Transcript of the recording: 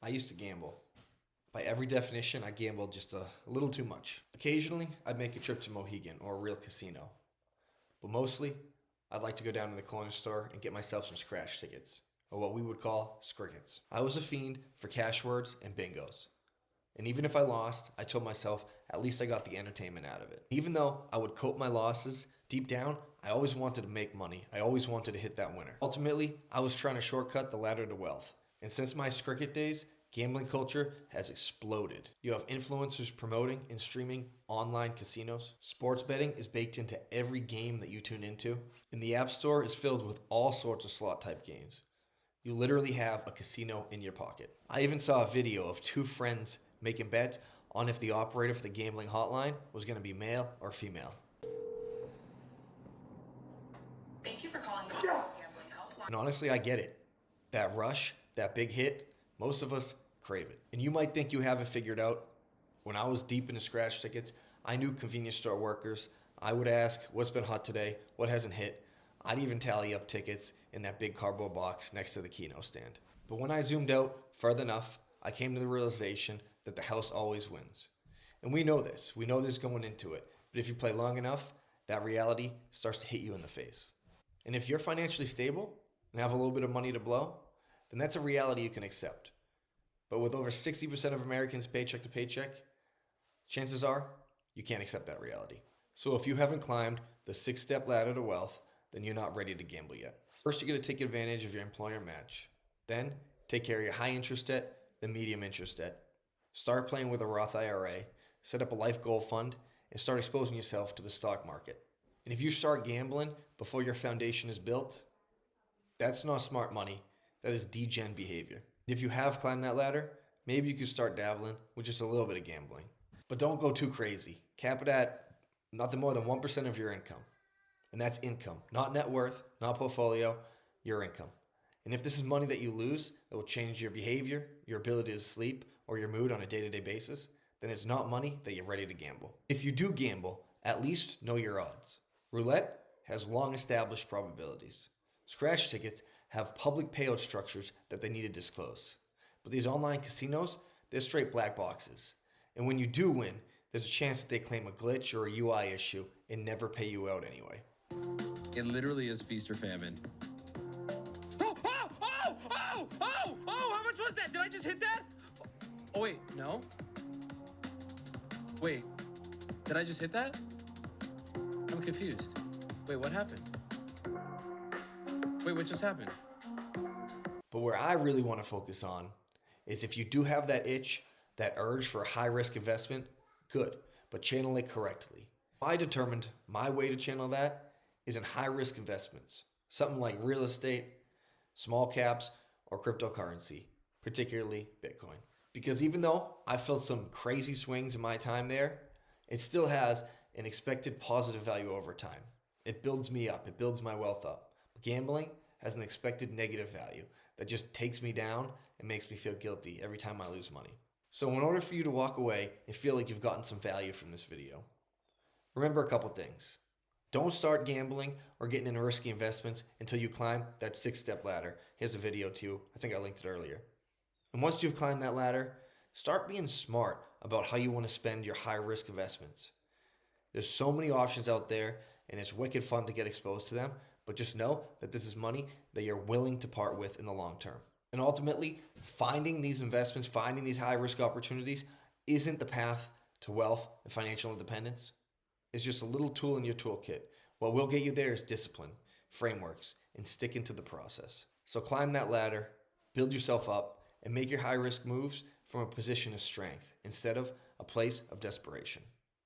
I used to gamble. By every definition, I gambled just a little too much. Occasionally, I'd make a trip to Mohegan or a real casino. But mostly, I'd like to go down to the corner store and get myself some scratch tickets, or what we would call scrickets. I was a fiend for cash words and bingos. And even if I lost, I told myself at least I got the entertainment out of it. Even though I would cope my losses, deep down, I always wanted to make money. I always wanted to hit that winner. Ultimately, I was trying to shortcut the ladder to wealth. And since my cricket days, gambling culture has exploded. You have influencers promoting and streaming online casinos. Sports betting is baked into every game that you tune into. And the App Store is filled with all sorts of slot type games. You literally have a casino in your pocket. I even saw a video of two friends making bets on if the operator for the gambling hotline was going to be male or female. Thank you for calling the Gambling Helpline. And honestly, I get it. That rush, that big hit, most of us crave it. And you might think you have it figured out. When I was deep into scratch tickets, I knew convenience store workers. I would ask, what's been hot today? What hasn't hit? I'd even tally up tickets in that big cardboard box next to the Keno stand. But when I zoomed out further enough, I came to the realization that the house always wins. And we know this. We know this going into it. But if you play long enough, that reality starts to hit you in the face. And if you're financially stable and have a little bit of money to blow, then that's a reality you can accept. But with over 60% of Americans paycheck to paycheck, chances are you can't accept that reality. So if you haven't climbed the 6-step ladder to wealth, then you're not ready to gamble yet. First, you're going to take advantage of your employer match. Then, take care of your high interest debt, the medium interest debt. Start playing with a Roth IRA, set up a life goal fund, and start exposing yourself to the stock market. And if you start gambling before your foundation is built, that's not smart money. That is degen behavior. If you have climbed that ladder, maybe you could start dabbling with just a little bit of gambling. But don't go too crazy. Cap it at nothing more than 1% of your income. And that's income, not net worth, not portfolio, your income. And if this is money that you lose that will change your behavior, your ability to sleep, or your mood on a day-to-day basis, then it's not money that you're ready to gamble. If you do gamble, at least know your odds. Roulette has long established probabilities. Scratch tickets have public payout structures that they need to disclose. But these online casinos, they're straight black boxes. And when you do win, there's a chance that they claim a glitch or a UI issue and never pay you out anyway. It literally is feast or famine. Oh, how much was that? Did I just hit that? Oh, wait, no. Wait, did I just hit that? I'm confused. Wait, what happened? Wait, what just happened? But where I really want to focus on is if you do have that itch, that urge for a high-risk investment, good, but channel it correctly. I determined my way to channel that is in high-risk investments, something like real estate, small caps, or cryptocurrency, particularly Bitcoin. Because even though I felt some crazy swings in my time there, it still has an expected positive value over time. It builds me up, it builds my wealth up. But gambling has an expected negative value that just takes me down and makes me feel guilty every time I lose money. So in order for you to walk away and feel like you've gotten some value from this video, remember a couple things. Don't start gambling or getting into risky investments until you climb that 6-step ladder. Here's a video too. I think I linked it earlier. And once you've climbed that ladder, start being smart about how you want to spend your high-risk investments. There's so many options out there, and it's wicked fun to get exposed to them, but just know that this is money that you're willing to part with in the long term. And ultimately, finding these investments, finding these high-risk opportunities isn't the path to wealth and financial independence. It's just a little tool in your toolkit. What will get you there is discipline, frameworks, and sticking to the process. So climb that ladder, build yourself up, and make your high-risk moves from a position of strength instead of a place of desperation.